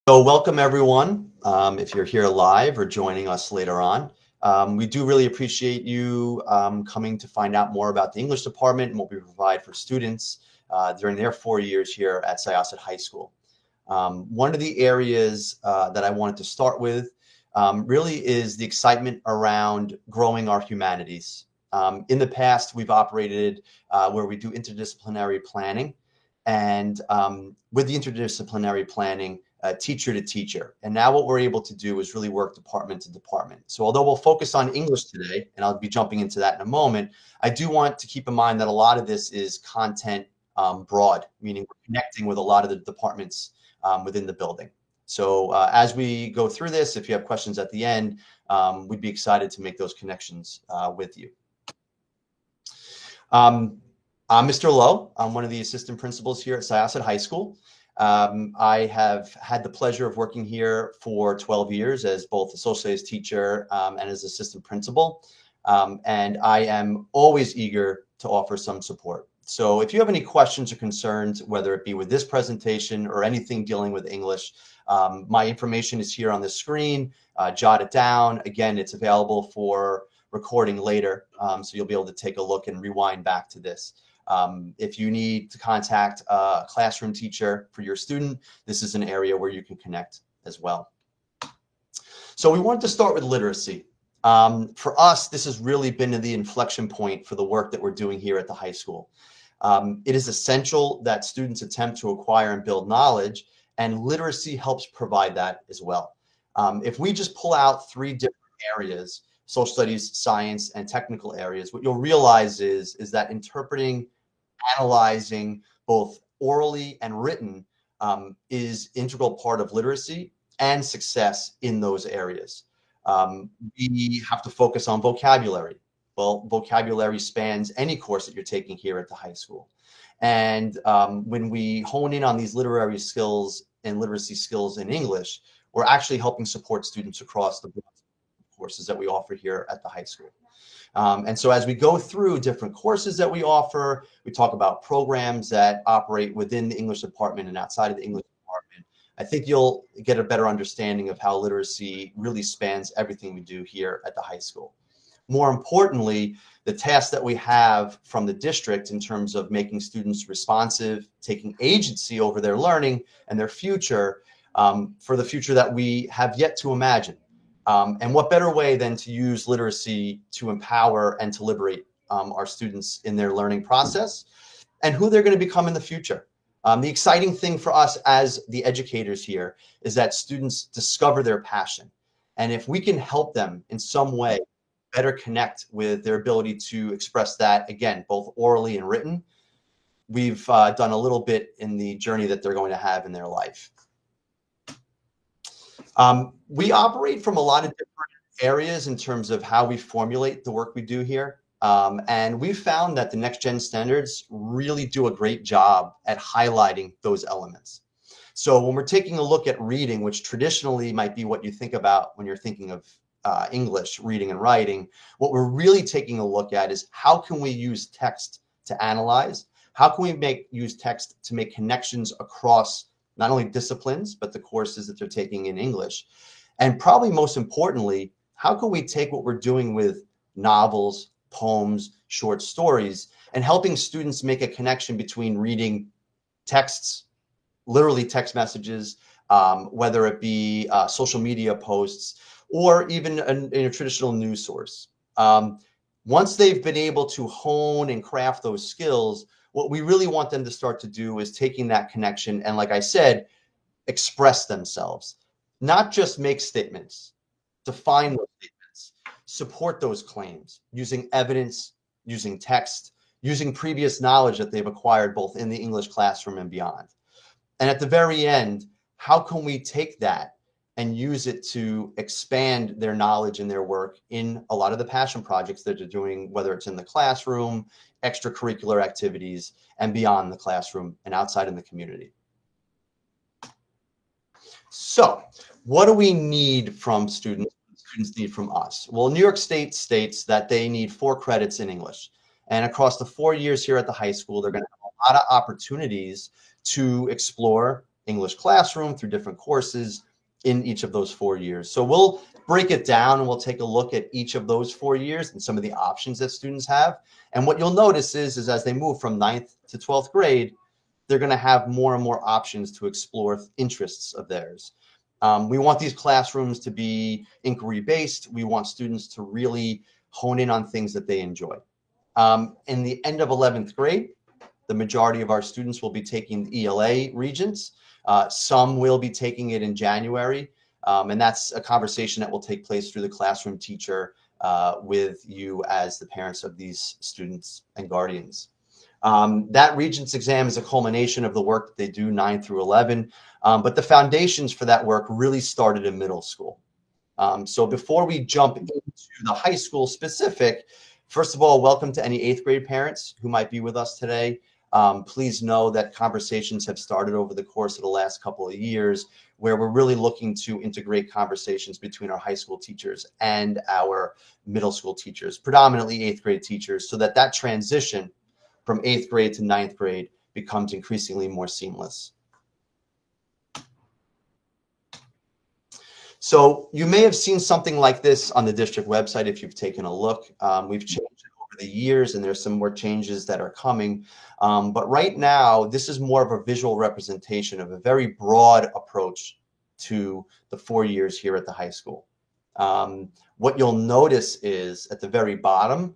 So welcome everyone, if you're here live or joining us later on. We do really appreciate you coming to find out more about the English department and what we provide for students during their 4 years here at Syosset High School. One of the areas that I wanted to start with really is the excitement around growing our humanities. In the past, we've operated where we do interdisciplinary planning, and with the interdisciplinary planning, teacher to teacher. And now what we're able to do is really work department to department. So although we'll focus on English today, and I'll be jumping into that in a moment, I do want to keep in mind that a lot of this is content broad, meaning we're connecting with a lot of the departments within the building. So as we go through this, if you have questions at the end, we'd be excited to make those connections with you. I'm Mr. Lowe. I'm one of the assistant principals here at Syosset High School. I have had the pleasure of working here for 12 years as both a social studies teacher and as assistant principal. And I am always eager to offer some support. So if you have any questions or concerns, whether it be with this presentation or anything dealing with English, my information is here on the screen. Jot it down. Again, it's available for recording later, so you'll be able to take a look and rewind back to this. If you need to contact a classroom teacher for your student, this is an area where you can connect as well. So we wanted to start with literacy. For us, this has really been the inflection point for the work that we're doing here at the high school. It is essential that students attempt to acquire and build knowledge, and literacy helps provide that as well. If we just pull out 3 different areas, social studies, science, and technical areas, what you'll realize is that interpreting, analyzing both orally and written is integral part of literacy and success in those areas. We have to focus on vocabulary. Well, vocabulary spans any course that you're taking here at the high school. And when we hone in on these literary skills and literacy skills in English, we're actually helping support students across the courses that we offer here at the high school. And so as we go through different courses that we offer, we talk about programs that operate within the English department and outside of the English department. I think you'll get a better understanding of how literacy really spans everything we do here at the high school. More importantly, the task that we have from the district in terms of making students responsive, taking agency over their learning and their future, for the future that we have yet to imagine. And what better way than to use literacy to empower and to liberate our students in their learning process and who they're going to become in the future. The exciting thing for us as the educators here is that students discover their passion. And if we can help them in some way better connect with their ability to express that, again, both orally and written, we've done a little bit in the journey that they're going to have in their life. We operate from a lot of different areas in terms of how we formulate the work we do here. And we've found that the Next Gen Standards really do a great job at highlighting those elements. So when we're taking a look at reading, which traditionally might be what you think about when you're thinking of English, reading and writing, what we're really taking a look at is how can we use text to analyze? How can we use text to make connections across not only disciplines, but the courses that they're taking in English? And probably most importantly, how can we take what we're doing with novels, poems, short stories, and helping students make a connection between reading texts, literally text messages, whether it be social media posts, or even in a traditional news source. Once they've been able to hone and craft those skills, what we really want them to start to do is taking that connection and, like I said, express themselves, not just make statements, define those statements, support those claims using evidence, using text, using previous knowledge that they've acquired both in the English classroom and beyond. And at the very end, how can we take that and use it to expand their knowledge and their work in a lot of the passion projects that they're doing, whether it's in the classroom, extracurricular activities, and beyond the classroom and outside in the community. So what do we need from students? Students need from us? Well, New York State states that they need 4 credits in English. And across the 4 years here at the high school, they're going to have a lot of opportunities to explore English classroom through different courses in each of those 4 years. So we'll break it down and we'll take a look at each of those 4 years and some of the options that students have. And what you'll notice is as they move from 9th to 12th grade, they're going to have more and more options to explore interests of theirs. We want these classrooms to be inquiry-based. We want students to really hone in on things that they enjoy. In the end of 11th grade, the majority of our students will be taking the ELA Regents. Some will be taking it in January, and that's a conversation that will take place through the classroom teacher with you as the parents of these students and guardians. That Regents exam is a culmination of the work that they do 9 through 11, but the foundations for that work really started in middle school. So before we jump into the high school specific, first of all, welcome to any 8th grade parents who might be with us today. Please know that conversations have started over the course of the last couple of years where we're really looking to integrate conversations between our high school teachers and our middle school teachers, predominantly 8th grade teachers, so that that transition from 8th grade to 9th grade becomes increasingly more seamless. So you may have seen something like this on the district website if you've taken a look. We've changed it over the years and there's some more changes that are coming. But right now, this is more of a visual representation of a very broad approach to the 4 years here at the high school. What you'll notice is at the very bottom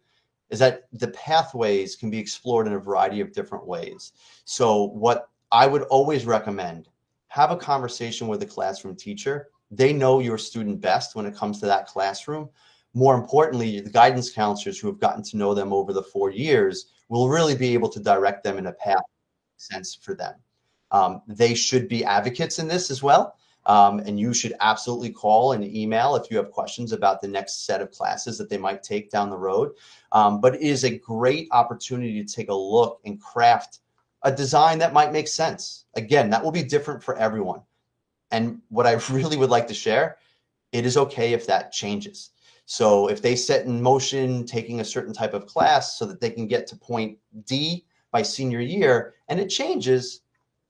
is that the pathways can be explored in a variety of different ways. So what I would always recommend, have a conversation with a classroom teacher. They know your student best when it comes to that classroom. More importantly, the guidance counselors who have gotten to know them over the 4 years will really be able to direct them in a path that makes sense for them. They should be advocates in this as well. And you should absolutely call and email if you have questions about the next set of classes that they might take down the road. But it is a great opportunity to take a look and craft a design that might make sense. Again, that will be different for everyone. And what I really would like to share, it is okay if that changes. So if they set in motion taking a certain type of class so that they can get to point D by senior year and it changes,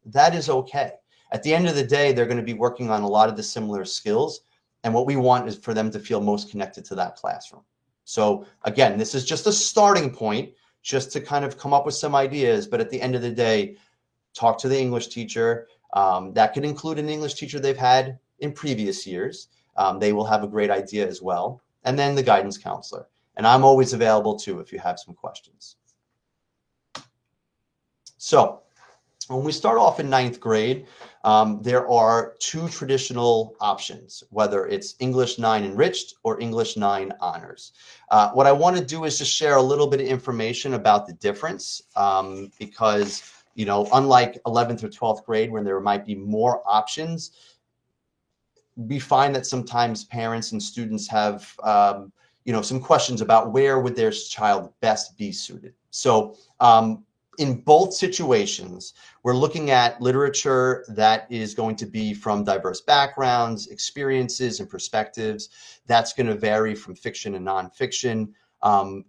that is okay. At the end of the day, they're going to be working on a lot of the similar skills. And what we want is for them to feel most connected to that classroom. So again, this is just a starting point, just to kind of come up with some ideas. But at the end of the day, talk to the English teacher. That could include an English teacher they've had in previous years. They will have a great idea as well. And then the guidance counselor. And I'm always available too if you have some questions. So when we start off in 9th grade, there are 2 traditional options, whether it's English 9 Enriched or English 9 Honors. What I want to do is just share a little bit of information about the difference because, you know, unlike 11th or 12th grade where there might be more options, we find that sometimes parents and students have, some questions about where would their child best be suited. So in both situations, we're looking at literature that is going to be from diverse backgrounds, experiences, and perspectives. That's going to vary from fiction and nonfiction.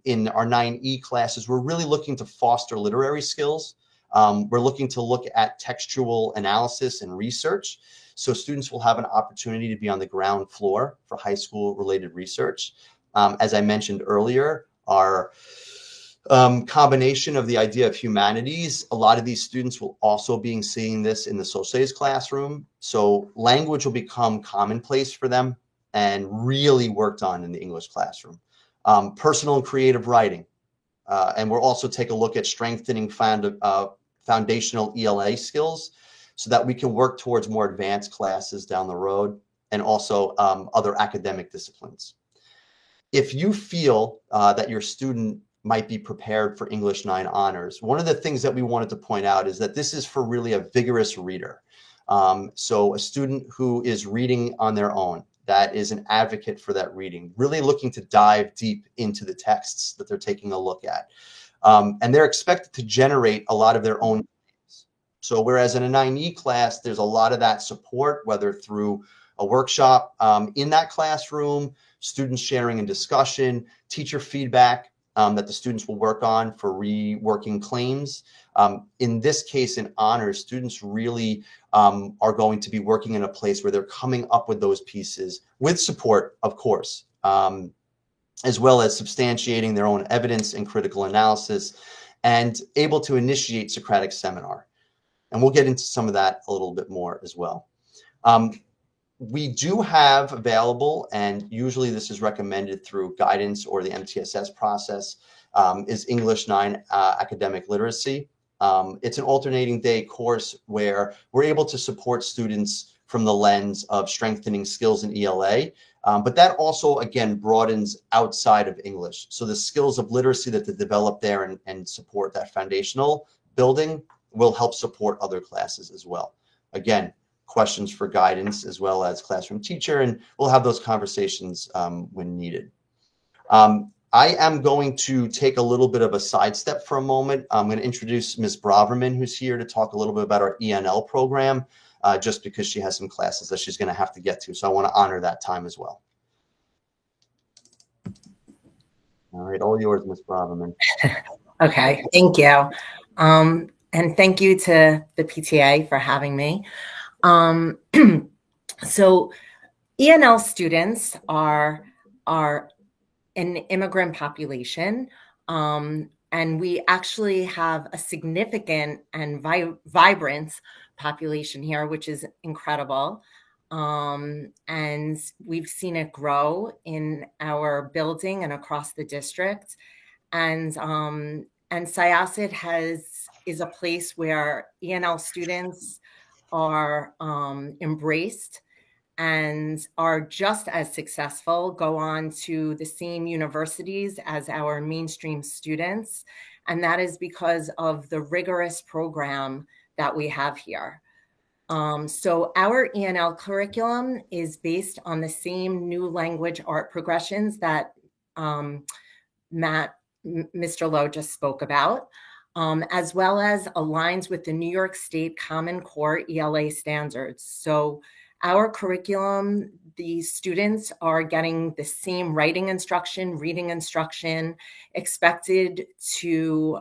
In our 9E classes, we're really looking to foster literary skills. We're looking to look at textual analysis and research. So students will have an opportunity to be on the ground floor for high school related research. As I mentioned earlier, our combination of the idea of humanities, a lot of these students will also be seeing this in the social studies classroom. So language will become commonplace for them and really worked on in the English classroom. Personal and creative writing. And we'll also take a look at strengthening foundational ELA skills so that we can work towards more advanced classes down the road and also other academic disciplines. If you feel that your student might be prepared for English 9 Honors, one of the things that we wanted to point out is that this is for really a vigorous reader. So a student who is reading on their own, that is an advocate for that reading, really looking to dive deep into the texts that they're taking a look at. And they're expected to generate a lot of their own. So whereas in a 9E class, there's a lot of that support, whether through a workshop in that classroom, students sharing and discussion, teacher feedback. that the students will work on for reworking claims. In this case, in honors, students really are going to be working in a place where they're coming up with those pieces with support, of course, as well as substantiating their own evidence and critical analysis, and able to initiate Socratic seminar. And we'll get into some of that a little bit more as well. We do have available, and usually this is recommended through guidance or the MTSS process, is English 9 academic literacy. It's an alternating day course where we're able to support students from the lens of strengthening skills in ELA, but that also, again, broadens outside of English. So the skills of literacy that they develop there and support that foundational building will help support other classes as well. Again, questions for guidance as well as classroom teacher, and we'll have those conversations when needed. I am going to take a little bit of a sidestep for a moment. I'm going to introduce Ms. Braverman, who's here to talk a little bit about our ENL program, just because she has some classes that she's going to have to get to. So I want to honor that time as well. All right, all yours, Ms. Braverman. Okay, thank you. And thank you to the PTA for having me. So ENL students are an immigrant population, and we actually have a significant and vibrant population here, which is incredible. And we've seen it grow in our building and across the district. And Syosset is a place where ENL students are embraced and are just as successful, go on to the same universities as our mainstream students. And that is because of the rigorous program that we have here. So our ENL curriculum is based on the same new language art progressions that Mr. Lowe just spoke about, as well as aligns with the New York State Common Core ELA standards. So our curriculum, the students are getting the same writing instruction, reading instruction, expected to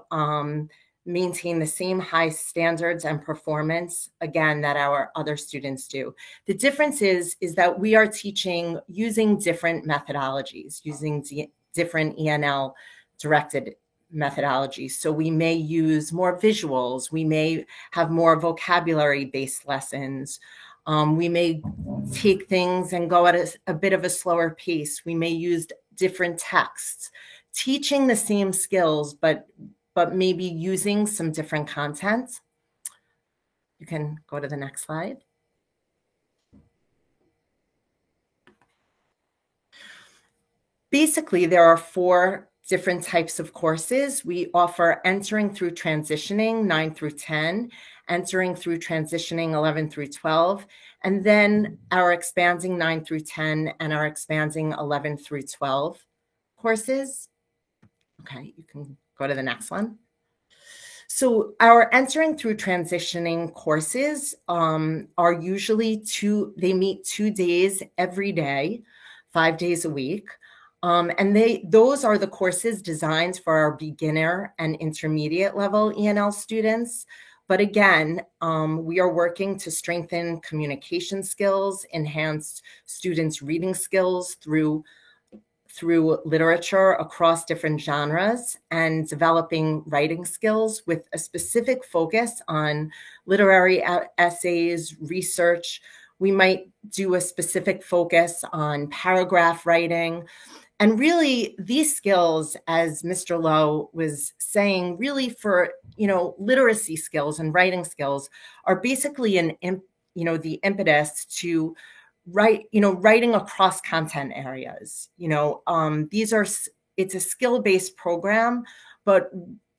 maintain the same high standards and performance, again, that our other students do. The difference is that we are teaching using different methodologies, using different ENL directed methodologies. So we may use more visuals. We may have more vocabulary-based lessons. We may take things and go at a bit of a slower pace. We may use different texts, teaching the same skills, but maybe using some different content. You can go to the next slide. Basically, there are 4 different types of courses. We offer entering through transitioning 9 through 10, entering through transitioning 11 through 12, and then our expanding 9 through 10 and our expanding 11 through 12 courses. Okay, you can go to the next one. So our entering through transitioning courses are usually they meet 2 days every day, 5 days a week. And those are the courses designed for our beginner and intermediate level ENL students. But again, we are working to strengthen communication skills, enhance students' reading skills through literature across different genres, and developing writing skills with a specific focus on literary essays, research. We might do a specific focus on paragraph writing. And really, these skills, as Mr. Lowe was saying, really for, literacy skills and writing skills are basically the impetus to writing across content areas. It's a skill-based program, but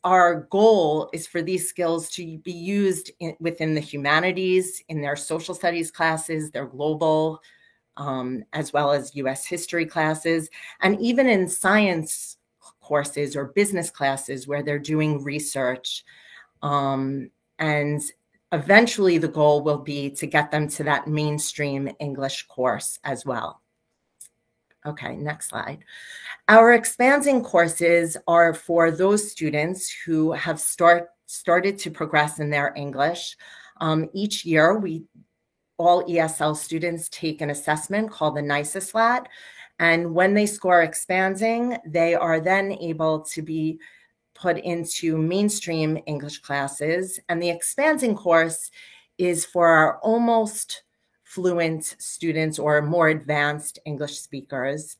our goal is for these skills to be used within the humanities, in their social studies classes, their global, as well as U.S. history classes, and even in science courses or business classes where they're doing research. And eventually the goal will be to get them to that mainstream English course as well. Okay, next slide. Our expanding courses are for those students who have started to progress in their English. Each year, all ESL students take an assessment called the NYSESLAT. And when they score expanding, they are then able to be put into mainstream English classes. And the expanding course is for our almost fluent students or more advanced English speakers.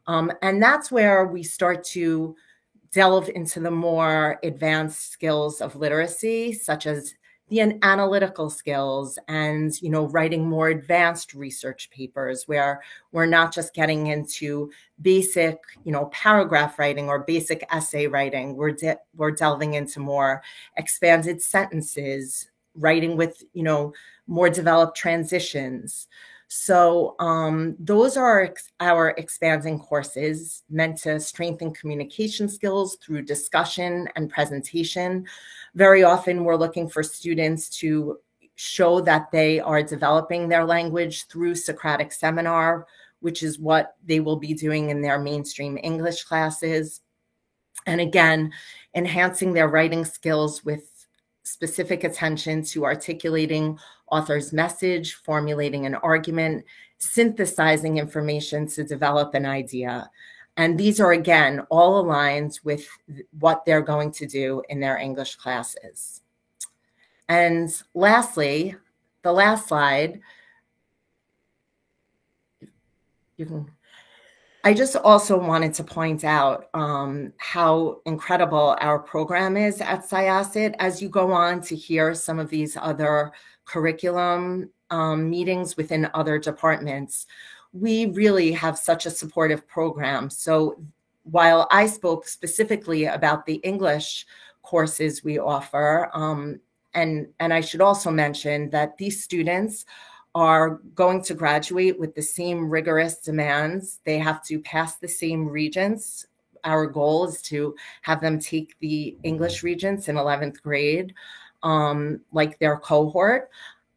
And that's where we start to delve into the more advanced skills of literacy, such as the analytical skills and, writing more advanced research papers where we're not just getting into basic, paragraph writing or basic essay writing. We're delving into more expanded sentences, writing with, more developed transitions. So those are our expanding courses meant to strengthen communication skills through discussion and presentation. Very often we're looking for students to show that they are developing their language through Socratic Seminar, which is what they will be doing in their mainstream English classes. And again, enhancing their writing skills with specific attention to articulating author's message, formulating an argument, synthesizing information to develop an idea. And these are, again, all aligned with what they're going to do in their English classes. And lastly, the last slide, I just also wanted to point out how incredible our program is at Syosset. As you go on to hear some of these other curriculum meetings within other departments, we really have such a supportive program. So while I spoke specifically about the English courses we offer, and I should also mention that these students are going to graduate with the same rigorous demands. They have to pass the same regents. Our goal is to have them take the English regents in 11th grade, like their cohort,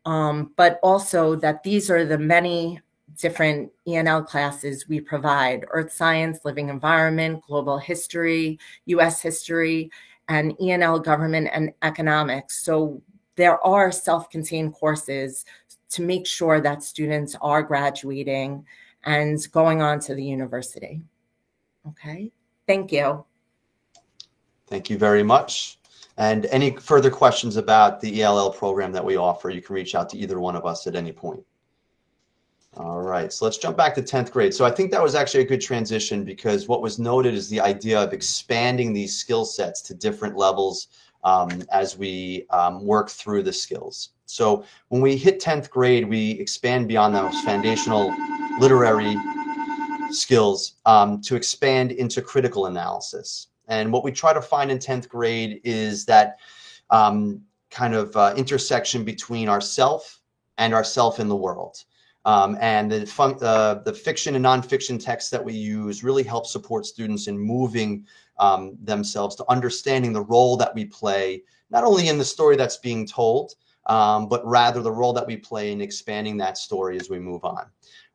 but also that these are the many different ENL classes we provide: Earth Science, Living Environment, Global History, US History, and ENL Government and Economics. So there are self-contained courses to make sure that students are graduating and going on to the university. Okay, thank you. Thank you very much. And any further questions about the ELL program that we offer, you can reach out to either one of us at any point. All right, so let's jump back to 10th grade. So I think that was actually a good transition, because what was noted is the idea of expanding these skill sets to different levels as we work through the skills. So when we hit 10th grade, we expand beyond those foundational literary skills to expand into critical analysis. And what we try to find in 10th grade is that kind of intersection between ourself and ourself in the world. And the fiction and nonfiction texts that we use really help support students in moving themselves to understanding the role that we play, not only in the story that's being told, but rather the role that we play in expanding that story as we move on.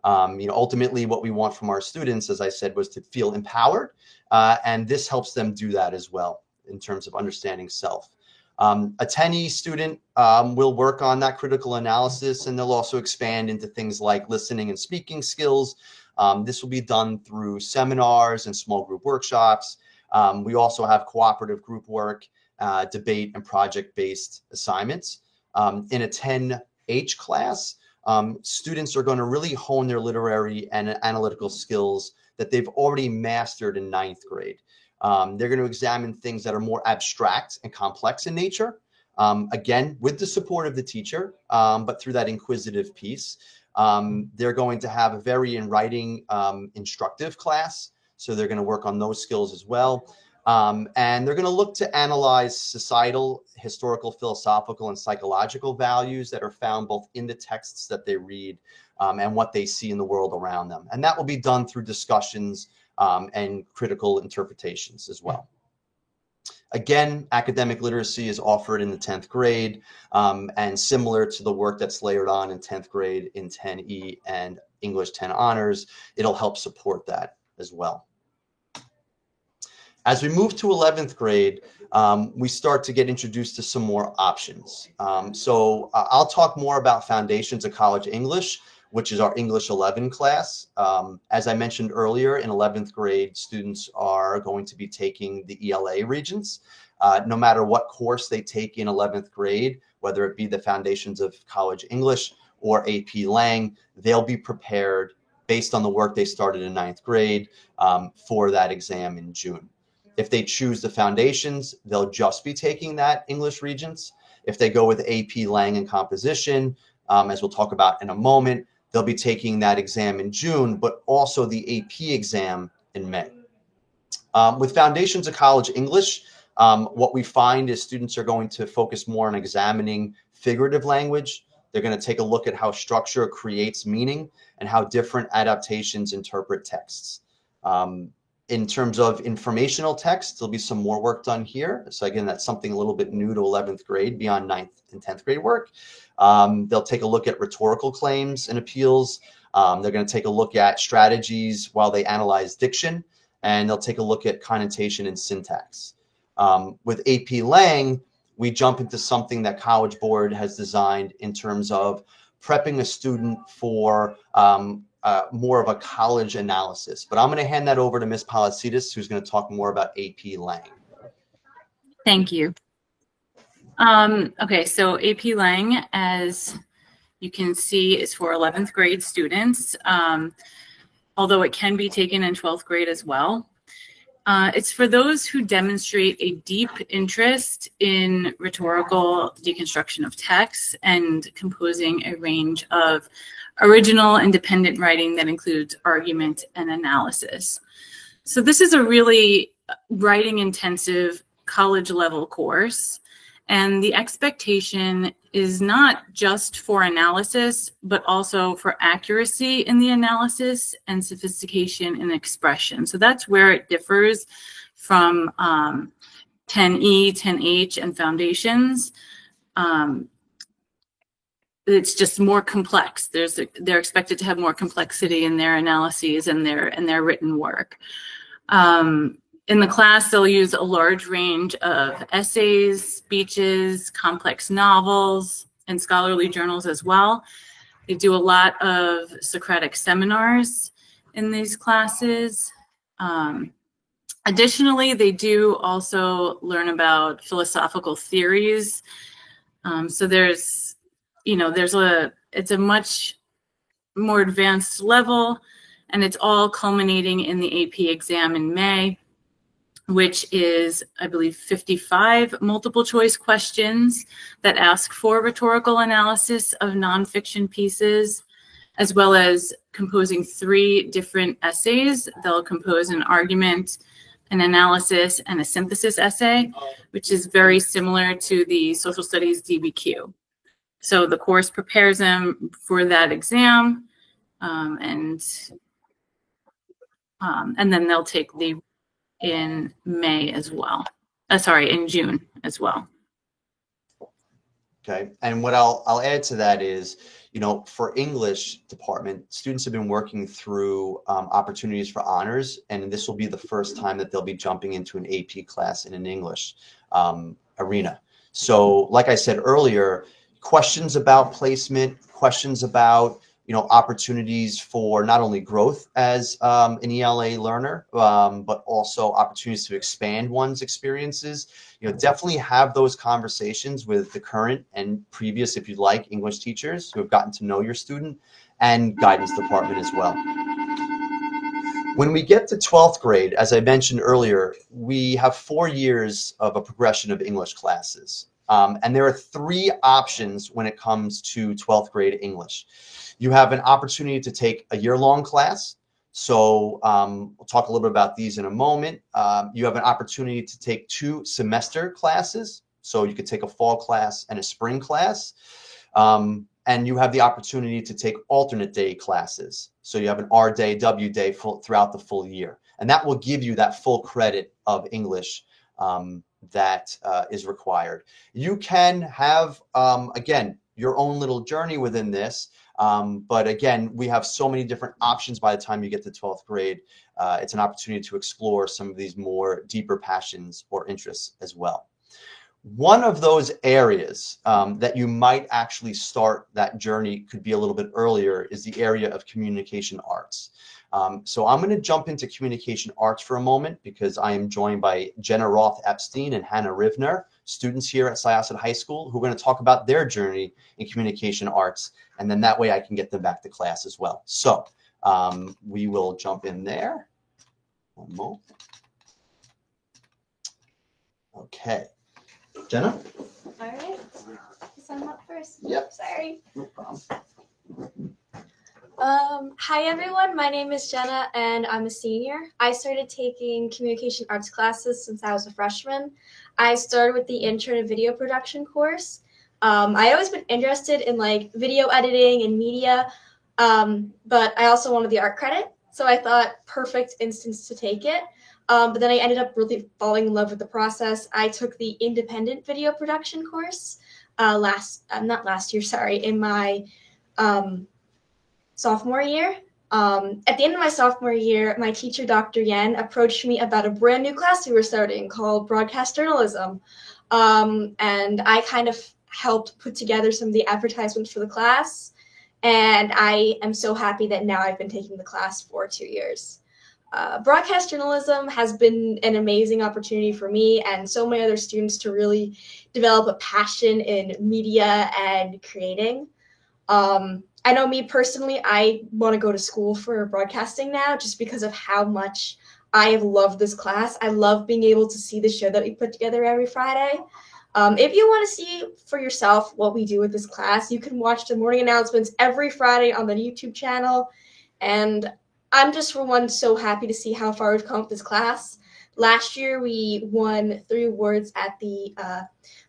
Ultimately, what we want from our students, as I said, was to feel empowered, and this helps them do that as well in terms of understanding self. A 10E student will work on that critical analysis, and they'll also expand into things like listening and speaking skills. This will be done through seminars and small group workshops. We also have cooperative group work, debate, and project-based assignments. In a 10H class, students are going to really hone their literary and analytical skills that they've already mastered in 9th grade. They're going to examine things that are more abstract and complex in nature, again, with the support of the teacher, but through that inquisitive piece. They're going to have a very in writing instructive class, so they're going to work on those skills as well. And they're going to look to analyze societal, historical, philosophical, and psychological values that are found both in the texts that they read and what they see in the world around them. And that will be done through discussions and critical interpretations as well. Again, academic literacy is offered in the 10th grade, and similar to the work that's layered on in 10th grade in 10E and English 10 Honors, it'll help support that as well. As we move to 11th grade, we start to get introduced to some more options. So I'll talk more about Foundations of College English, which is our English 11 class. As I mentioned earlier, in 11th grade, students are going to be taking the ELA Regents. No matter what course they take in 11th grade, whether it be the Foundations of College English or AP Lang, they'll be prepared based on the work they started in 9th grade for that exam in June. If they choose the Foundations, they'll just be taking that English Regents. If they go with AP Lang and Composition, as we'll talk about in a moment, they'll be taking that exam in June, but also the AP exam in May. With Foundations of College English, what we find is students are going to focus more on examining figurative language. They're going to take a look at how structure creates meaning and how different adaptations interpret texts. In terms of informational text, there'll be some more work done here. So again, that's something a little bit new to 11th grade beyond 9th and 10th grade work. They'll take a look at rhetorical claims and appeals. They're going to take a look at strategies while they analyze diction, and they'll take a look at connotation and syntax. With AP Lang, we jump into something that College Board has designed in terms of prepping a student for more of a college analysis. But I'm going to hand that over to Ms. Policides, who's going to talk more about AP Lang. Thank you. Okay, so AP Lang, as you can see, is for 11th grade students, although it can be taken in 12th grade as well. It's for those who demonstrate a deep interest in rhetorical deconstruction of texts and composing a range of original independent writing that includes argument and analysis. So this is a really writing intensive college level course, and the expectation is not just for analysis, but also for accuracy in the analysis and sophistication in expression. So that's where it differs from 10E, 10H, and Foundations. It's just more complex. They're expected to have more complexity in their analyses and their written work. In the class, they'll use a large range of essays, speeches, complex novels, and scholarly journals as well. They do a lot of Socratic seminars in these classes. Additionally, they do also learn about philosophical theories. So it's a much more advanced level, and it's all culminating in the AP exam in May, which is, I believe, 55 multiple choice questions that ask for rhetorical analysis of nonfiction pieces, as well as composing 3 different essays. They'll compose an argument, an analysis, and a synthesis essay, which is very similar to the social studies DBQ. So the course prepares them for that exam, and then they'll take the in May as well. In June as well. Okay, and what I'll add to that is, for English department, students have been working through opportunities for honors, and this will be the first time that they'll be jumping into an AP class in an English arena. So, like I said earlier, questions about placement, questions about opportunities for not only growth as an ELA learner, but also opportunities to expand one's experiences. Definitely have those conversations with the current and previous, if you'd like, English teachers who have gotten to know your student, and guidance department as well. When we get to 12th grade, as I mentioned earlier, we have 4 years of a progression of English classes. And there are 3 options when it comes to 12th grade English. You have an opportunity to take a year-long class. So we'll talk a little bit about these in a moment. You have an opportunity to take 2 semester classes. So you could take a fall class and a spring class. And you have the opportunity to take alternate day classes. So you have an R day, W day throughout the full year. And that will give you that full credit of English that is required. You can have, again, your own little journey within this. But again, we have so many different options by the time you get to 12th grade. It's an opportunity to explore some of these more deeper passions or interests as well. One of those areas that you might actually start that journey could be a little bit earlier is the area of communication arts. So I'm going to jump into communication arts for a moment because I am joined by Jenna Roth Epstein and Hannah Rivner, students here at Syosset High School, who are going to talk about their journey in communication arts. And then that way I can get them back to class as well. So we will jump in there. One moment. Okay. Jenna? All right. So I'm up first. Yep. Sorry. No problem. Hi everyone, my name is Jenna and I'm a senior. I started taking communication arts classes since I was a freshman. I started with the intro to video production course. I always been interested in like video editing and media, but I also wanted the art credit. So I thought perfect instance to take it. But then I ended up really falling in love with the process. I took the independent video production course in my sophomore year. At the end of my sophomore year, my teacher, Dr. Yen, approached me about a brand new class we were starting called broadcast journalism. And I kind of helped put together some of the advertisements for the class. And I am so happy that now I've been taking the class for 2 years. Broadcast journalism has been an amazing opportunity for me and so many other students to really develop a passion in media and creating. I know me personally, I want to go to school for broadcasting now just because of how much I have loved this class. I love being able to see the show that we put together every Friday. If you want to see for yourself what we do with this class, you can watch the morning announcements every Friday on the YouTube channel. And I'm just, for one, so happy to see how far we've come with this class. Last year, we won 3 awards at the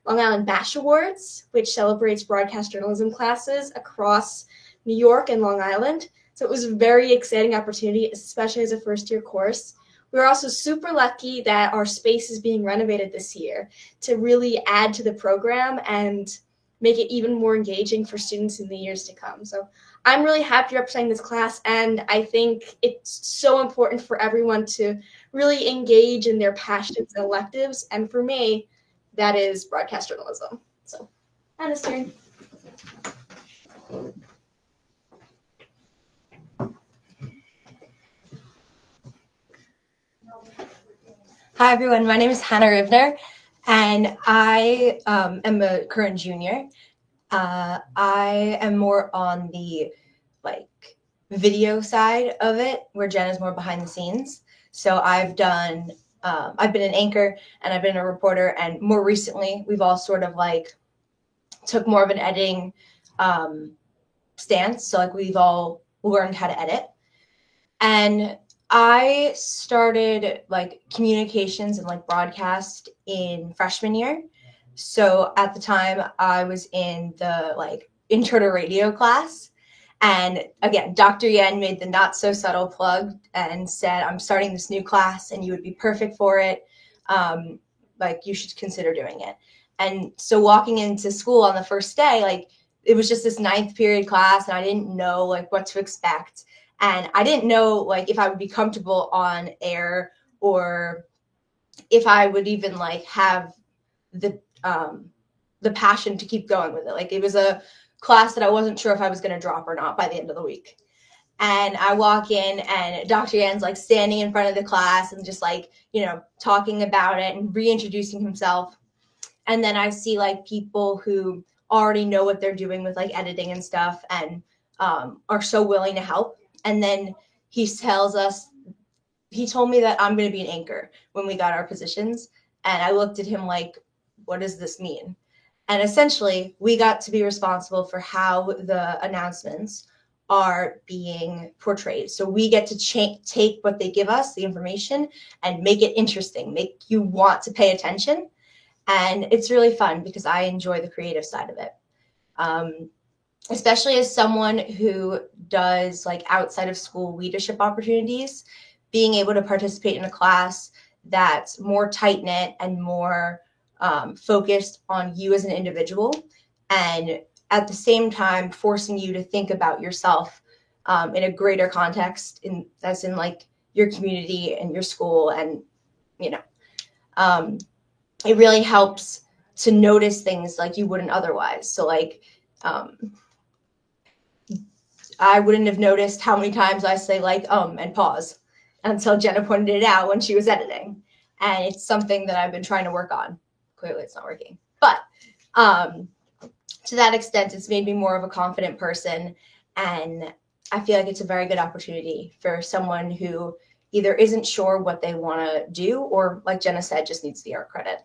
Long Island Bash Awards, which celebrates broadcast journalism classes across New York and Long Island. So it was a very exciting opportunity, especially as a first-year course. We were also super lucky that our space is being renovated this year to really add to the program and make it even more engaging for students in the years to come. So I'm really happy representing this class, and I think it's so important for everyone to really engage in their passions and electives. And for me, that is broadcast journalism. So, Anna's turn. Hi, everyone. My name is Hannah Rivner, and I am a current junior. I am more on the video side of it, where Jen is more behind the scenes. So I've been an anchor and I've been a reporter, and more recently we've all sort of took more of an editing stance. So we've all learned how to edit. And I started communications and broadcast in freshman year. So at the time I was in the intro to radio class. And again, Dr. Yen made the not so subtle plug and said, I'm starting this new class and you would be perfect for it. You should consider doing it. And so walking into school on the first day, it was just this 9th period class and I didn't know what to expect. And I didn't know if I would be comfortable on air or if I would even have the passion to keep going with it. It was a class that I wasn't sure if I was going to drop or not by the end of the week. And I walk in and Dr. Yan's standing in front of the class and just talking about it and reintroducing himself. And then I see people who already know what they're doing with editing and stuff and are so willing to help. And then he told me that I'm going to be an anchor when we got our positions. And I looked at him what does this mean? And essentially, we got to be responsible for how the announcements are being portrayed. So we get to take what they give us, the information, and make it interesting, make you want to pay attention. And it's really fun because I enjoy the creative side of it. Especially as someone who does outside of school leadership opportunities, being able to participate in a class that's more tight-knit and more focused on you as an individual, and at the same time forcing you to think about yourself in a greater context, as in like your community and your school. And it really helps to notice things like you wouldn't otherwise. So like I wouldn't have noticed how many times I say like and pause until Jenna pointed it out when she was editing. And it's something that I've been trying to work on. Clearly it's not working. But to that extent, it's made me more of a confident person. And I feel like it's a very good opportunity for someone who either isn't sure what they want to do, or like Jenna said, just needs the art credit.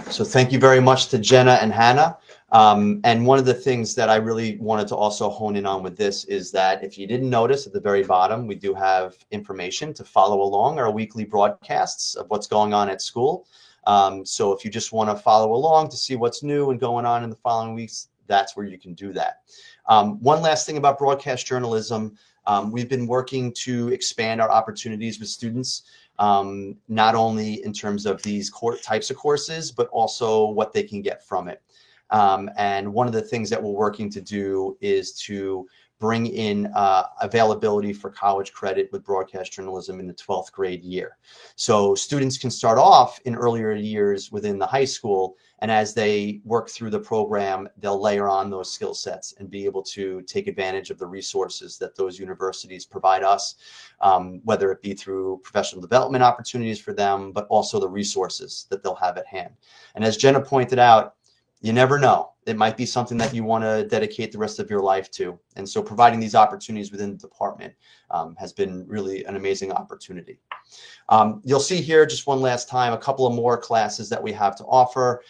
So thank you very much to Jenna and Hannah. And one of the things that I really wanted to also hone in on with this is that if you didn't notice at the very bottom, we do have information to follow along our weekly broadcasts of what's going on at school. So if you just want to follow along to see what's new and going on in the following weeks, that's where you can do that. One last thing about broadcast journalism, we've been working to expand our opportunities with students, not only in terms of these types of courses, but also what they can get from it. And one of the things that we're working to do is to bring in availability for college credit with broadcast journalism in the 12th grade year. So students can start off in earlier years within the high school, and as they work through the program, they'll layer on those skill sets and be able to take advantage of the resources that those universities provide us, whether it be through professional development opportunities for them, but also the resources that they'll have at hand. And as Jenna pointed out, you never know. It might be something that you want to dedicate the rest of your life to. And so providing these opportunities within the department has been really an amazing opportunity. You'll see here just one last time, a couple of more classes that we have to offer.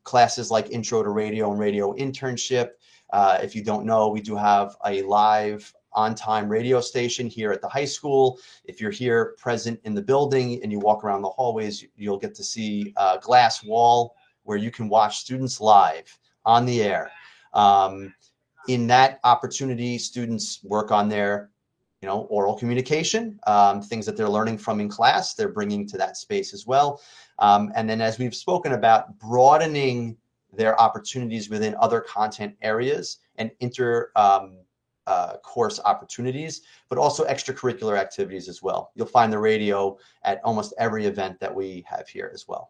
Classes like Intro to Radio and Radio Internship. If you don't know, we do have a live on-time radio station here at the high school. If you're here present in the building and you walk around the hallways, you'll get to see a glass wall where you can watch students live on the air. In that opportunity, students work on their, oral communication, things that they're learning from in class, they're bringing to that space as well. And then as we've spoken about, broadening their opportunities within other content areas and course opportunities, but also extracurricular activities as well. You'll find the radio at almost every event that we have here as well.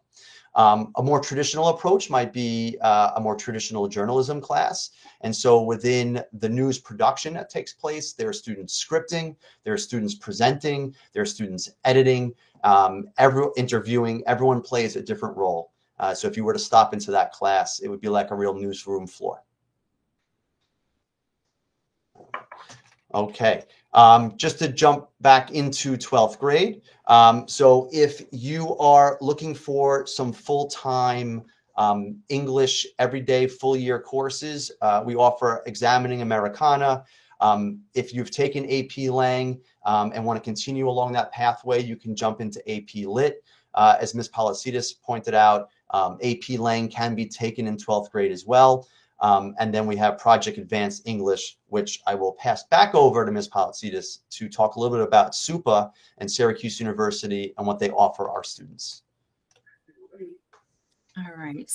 A more traditional approach might be a more traditional journalism class. And so within the news production that takes place, there are students scripting, there are students presenting, there are students editing, interviewing. Everyone plays a different role. So if you were to stop into that class, it would be like a real newsroom floor. Okay, just to jump back into 12th grade. So if you are looking for some full-time English everyday full year courses, we offer Examining Americana. If you've taken AP Lang and want to continue along that pathway, you can jump into AP Lit. As Ms. Policidis pointed out, AP Lang can be taken in 12th grade as well. And then we have Project Advanced English, which I will pass back over to Ms. Policidis to talk a little bit about SUPA and Syracuse University and what they offer our students. All right,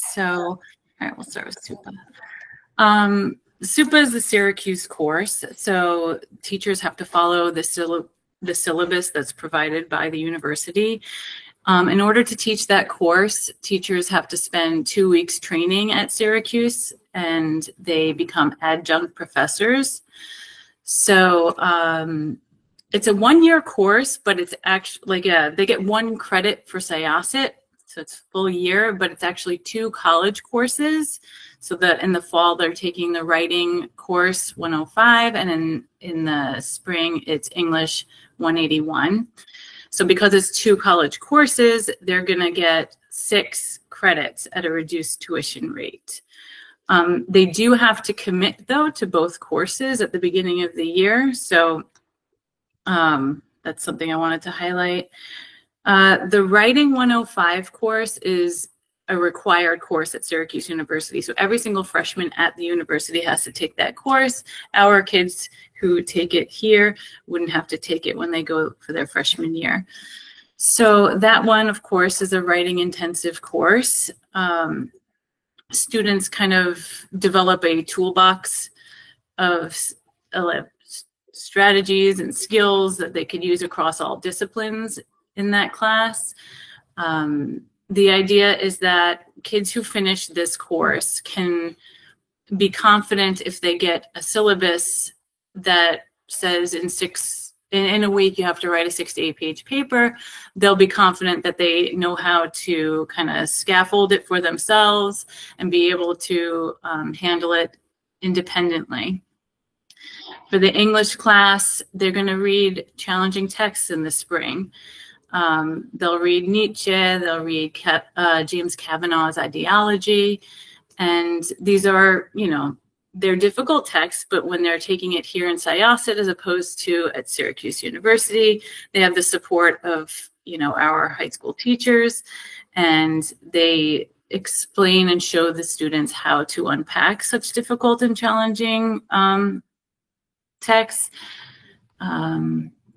we'll start with SUPA. SUPA is the Syracuse course, so teachers have to follow the syllabus that's provided by the university. In order to teach that course, teachers have to spend 2 weeks training at Syracuse, and they become adjunct professors. So it's a 1-year course, but it's actually they get 1 credit for Syosset, so it's full year, but it's actually 2 college courses. So that in the fall, they're taking the writing course 105, and in the spring, it's English 181. So because it's 2 college courses, they're going to get 6 credits at a reduced tuition rate. They do have to commit, though, to both courses at the beginning of the year. So that's something I wanted to highlight. The Writing 105 course is a required course at Syracuse University. So every single freshman at the university has to take that course. Our kids who take it here wouldn't have to take it when they go for their freshman year. So that one, of course, is a writing intensive course. Students kind of develop a toolbox of strategies and skills that they could use across all disciplines in that class. The idea is that kids who finish this course can be confident if they get a syllabus that says in a week you have to write a 6 to 8 page paper, they'll be confident that they know how to kind of scaffold it for themselves and be able to handle it independently. For the English class, they're going to read challenging texts in the spring. They'll read Nietzsche, they'll read James Kavanaugh's Ideology, and these are, they're difficult texts, but when they're taking it here in Syosset as opposed to at Syracuse University, they have the support of, our high school teachers, and they explain and show the students how to unpack such difficult and challenging texts.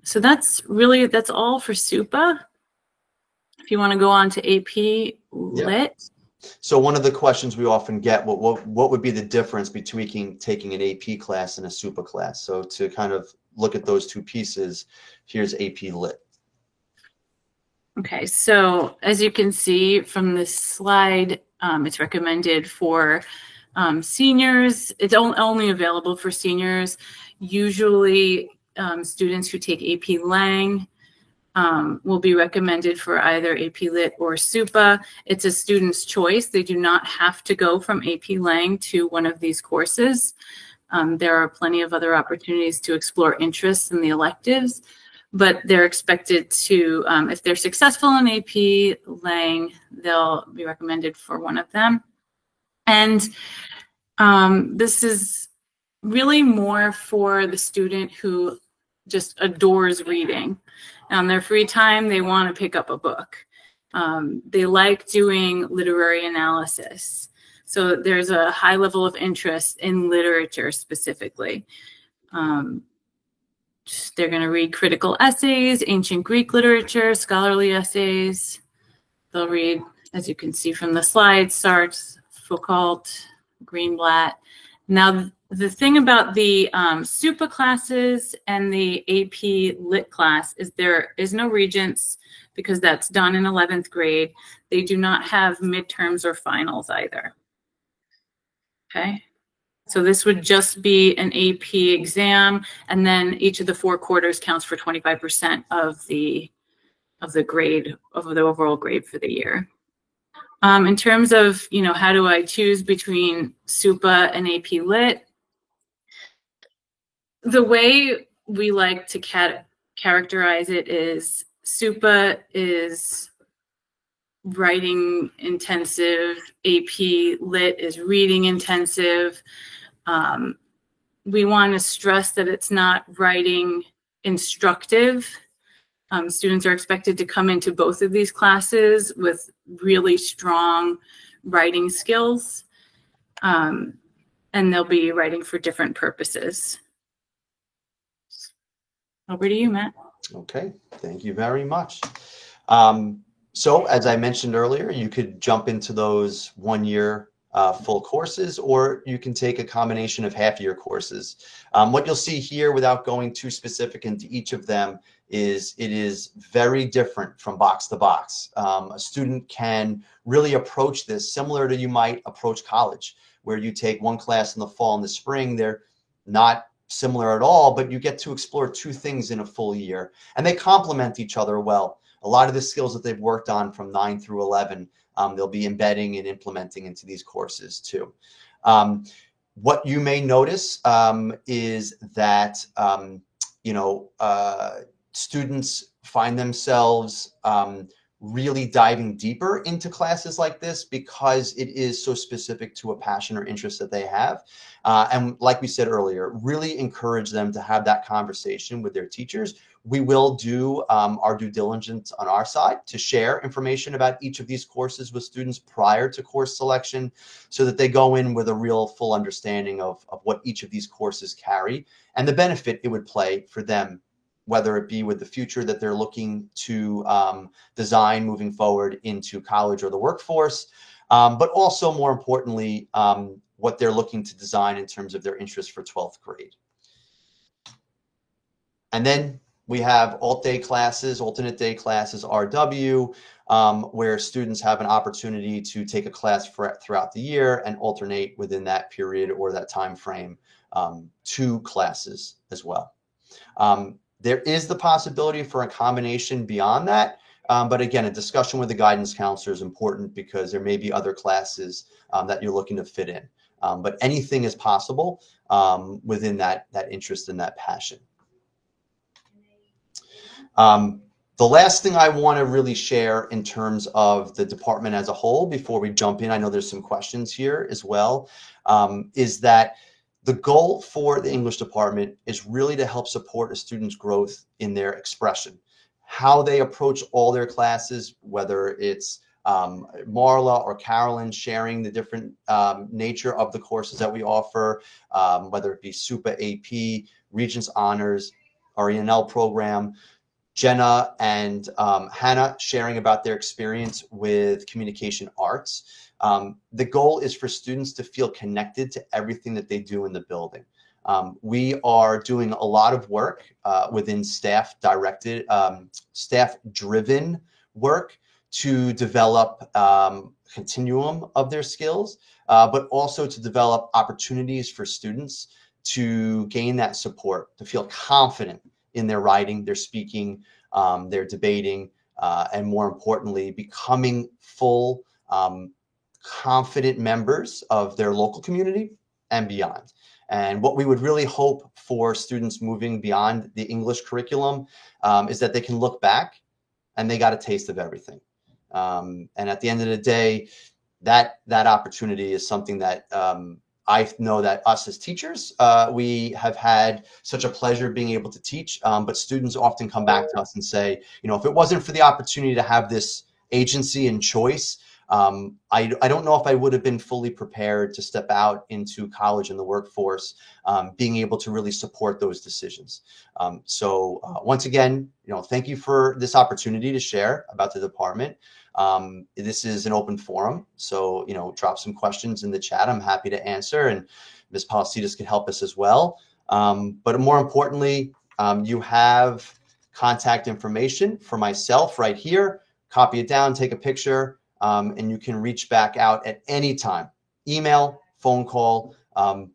So that's all for SUPA. If you want to go on to AP Lit. Yeah. So one of the questions we often get, what would be the difference between taking an AP class and a SUPA class? So to kind of look at those two pieces, here's AP Lit. Okay, so as you can see from this slide, it's recommended for seniors. It's only available for seniors. Usually students who take AP Lang will be recommended for either AP Lit or SUPA. It's a student's choice. They do not have to go from AP Lang to one of these courses. There are plenty of other opportunities to explore interests in the electives, but they're expected to, if they're successful in AP Lang, they'll be recommended for one of them. And this is really more for the student who just adores reading. On their free time, they want to pick up a book. They like doing literary analysis. So there's a high level of interest in literature specifically. They're going to read critical essays, ancient Greek literature, scholarly essays. They'll read, as you can see from the slide, Sartre, Foucault, Greenblatt. Now, the thing about the SUPA classes and the AP Lit class is there is no regents because that's done in 11th grade. They do not have midterms or finals either. Okay, so this would just be an AP exam, and then each of the 4 quarters counts for 25% of the grade, of the overall grade for the year. In terms of, how do I choose between SUPA and AP Lit? The way we like to characterize it is SUPA is writing intensive, AP Lit is reading intensive. We want to stress that it's not writing instructive. Students are expected to come into both of these classes with really strong writing skills, and they'll be writing for different purposes. Over to you, Matt. Okay, thank you very much. So as I mentioned earlier, you could jump into those 1-year full courses, or you can take a combination of half-year courses. What you'll see here, without going too specific into each of them, is it is very different from box to box. A student can really approach this similar to you might approach college, where you take one class in the fall and the spring. They're not similar at all, but you get to explore 2 things in a full year, and they complement each other well. A lot of the skills that they've worked on from 9 through 11, they'll be embedding and implementing into these courses too. What you may notice is that students find themselves really diving deeper into classes like this because it is so specific to a passion or interest that they have. And like we said earlier, really encourage them to have that conversation with their teachers. We will do our due diligence on our side to share information about each of these courses with students prior to course selection so that they go in with a real full understanding of what each of these courses carry and the benefit it would play for them, whether it be with the future that they're looking to design moving forward into college or the workforce, but also more importantly, what they're looking to design in terms of their interest for 12th grade. And then we have alternate day classes, RW, where students have an opportunity to take a class throughout the year and alternate within that period or that time frame 2 classes as well. There is the possibility for a combination beyond that. But again, a discussion with the guidance counselor is important because there may be other classes that you're looking to fit in. But anything is possible within that interest and that passion. The last thing I want to really share in terms of the department as a whole before we jump in, I know there's some questions here as well, is that the goal for the English department is really to help support a student's growth in their expression. How they approach all their classes, whether it's Marla or Carolyn sharing the different nature of the courses that we offer, whether it be SUPA AP, Regents Honors, our E&L program, Jenna and Hannah sharing about their experience with communication arts. The goal is for students to feel connected to everything that they do in the building. We are doing a lot of work within staff-driven work to develop continuum of their skills, but also to develop opportunities for students to gain that support, to feel confident in their writing, their speaking, their debating, and more importantly, becoming full, confident members of their local community and beyond. And what we would really hope for students moving beyond the English curriculum is that they can look back and they got a taste of everything. And at the end of the day, that opportunity is something that I know that us as teachers, we have had such a pleasure being able to teach, but students often come back to us and say, you know, if it wasn't for the opportunity to have this agency and choice, I don't know if I would have been fully prepared to step out into college and the workforce, being able to really support those decisions. So once again, you know, thank you for this opportunity to share about the department. This is an open forum, so, you know, drop some questions in the chat. I'm happy to answer, and Ms. Polisidis can help us as well. But more importantly, you have contact information for myself right here. Copy it down, take a picture, and you can reach back out at any time. Email, phone call,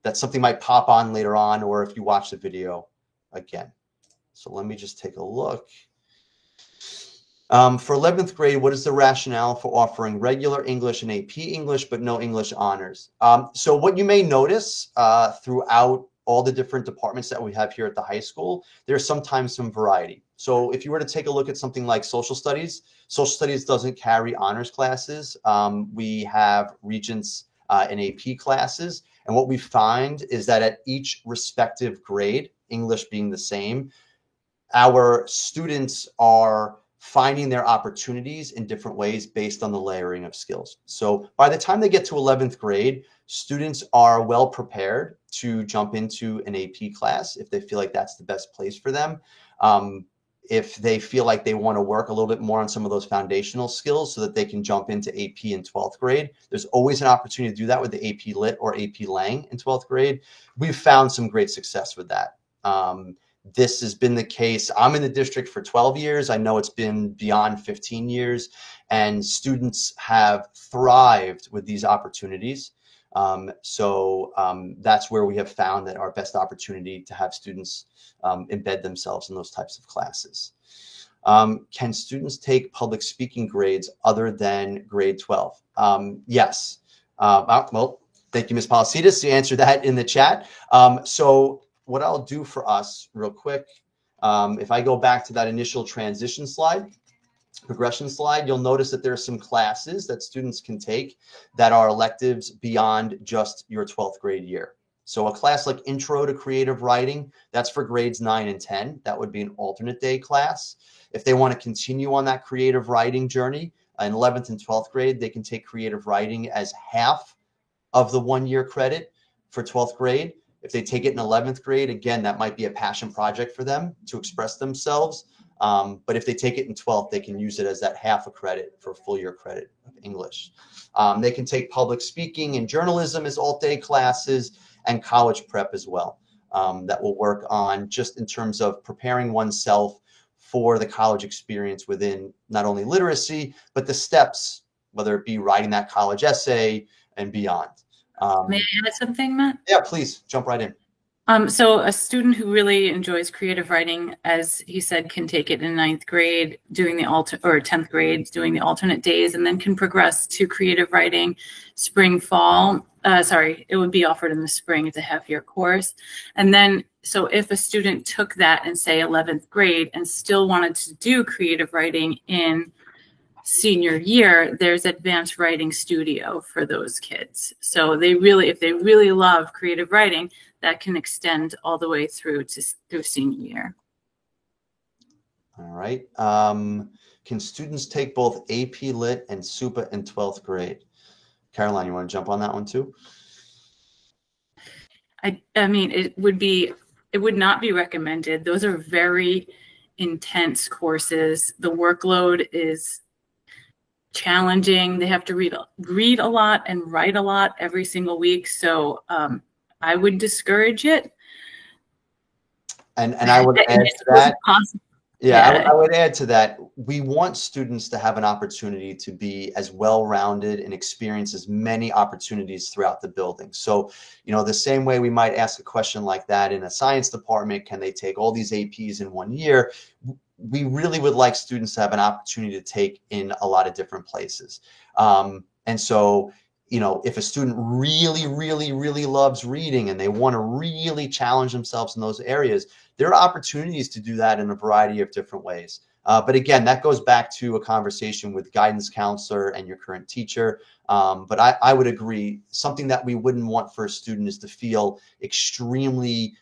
that something might pop on later on, or if you watch the video again. So let me just take a look. For 11th grade, what is the rationale for offering regular English and AP English, but no English honors? So what you may notice throughout all the different departments that we have here at the high school, there's sometimes some variety. So if you were to take a look at something like social studies doesn't carry honors classes. We have Regents and AP classes. And what we find is that at each respective grade, English being the same, our students are finding their opportunities in different ways based on the layering of skills. So by the time they get to 11th grade, students are well prepared to jump into an AP class if they feel like that's the best place for them. If they feel like they want to work a little bit more on some of those foundational skills so that they can jump into AP in 12th grade, there's always an opportunity to do that with the AP Lit or AP Lang in 12th grade. We've found some great success with that. This has been the case. I'm in the district for 12 years. I know it's been beyond 15 years, and students have thrived with these opportunities. That's where we have found that our best opportunity to have students embed themselves in those types of classes. Can students take public speaking grades other than grade 12? Yes. Well, thank you, Ms. Polisidis. You answered that in the chat. So what I'll do for us real quick, if I go back to that initial transition slide, progression slide, you'll notice that there are some classes that students can take that are electives beyond just your 12th grade year. So a class like Intro to Creative Writing, that's for grades 9 and 10. That would be an alternate day class. If they want to continue on that creative writing journey in 11th and 12th grade, they can take creative writing as half of the 1 year credit for 12th grade. If they take it in 11th grade, again, that might be a passion project for them to express themselves. But if they take it in 12th, they can use it as that half a credit for full year credit of English. They can take public speaking and journalism as alt day classes, and college prep as well. That will work on just in terms of preparing oneself for the college experience within not only literacy, but the steps, whether it be writing that college essay and beyond. May I add something, Matt? Yeah, please jump right in. So a student who really enjoys creative writing, as he said, can take it in 9th grade, doing the 10th grade, doing the alternate days, and then can progress to creative writing spring, fall. It would be offered in the spring. It's a half-year course. And then, so if a student took that in, say, 11th grade and still wanted to do creative writing in senior year, there's Advanced Writing Studio for those kids. So if they really love creative writing, that can extend all the way through senior year. All right. Can students take both AP Lit and SUPA in 12th grade? Caroline, you want to jump on that one too? I mean, it would not be recommended. Those are very intense courses. The workload is challenging. They have to read a lot and write a lot every single week. So I would discourage it. And I would add to that. Yeah. I would add to that. We want students to have an opportunity to be as well-rounded and experience as many opportunities throughout the building. So, the same way we might ask a question like that in a science department, can they take all these APs in 1 year? We really would like students to have an opportunity to take in a lot of different places. And so, if a student really, really, really loves reading and they want to really challenge themselves in those areas, there are opportunities to do that in a variety of different ways. But again, that goes back to a conversation with guidance counselor and your current teacher. But I would agree, something that we wouldn't want for a student is to feel extremely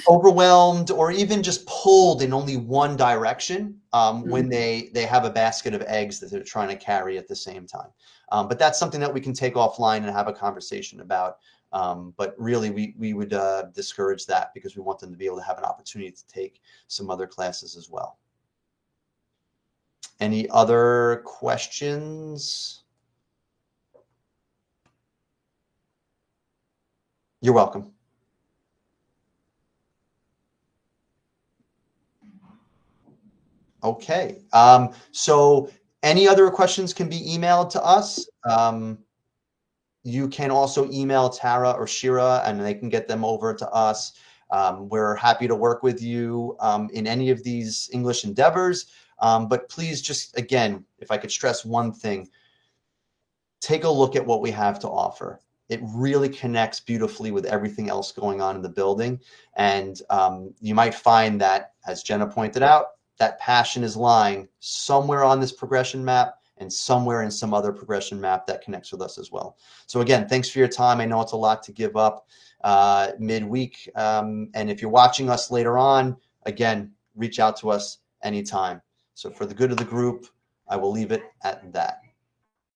overwhelmed, or even just pulled in only one direction when they have a basket of eggs that they're trying to carry at the same time. But that's something that we can take offline and have a conversation about. But really, we would discourage that because we want them to be able to have an opportunity to take some other classes as well. Any other questions? You're welcome. Okay. So any other questions can be emailed to us. You can also email Tara or Shira and they can get them over to us. We're happy to work with you in any of these English endeavors. But please just, again, if I could stress one thing, take a look at what we have to offer. It really connects beautifully with everything else going on in the building. And you might find that, as Jenna pointed out, that passion is lying somewhere on this progression map and somewhere in some other progression map that connects with us as well. So again, thanks for your time. I know it's a lot to give up midweek. And if you're watching us later on, again, reach out to us anytime. So for the good of the group, I will leave it at that.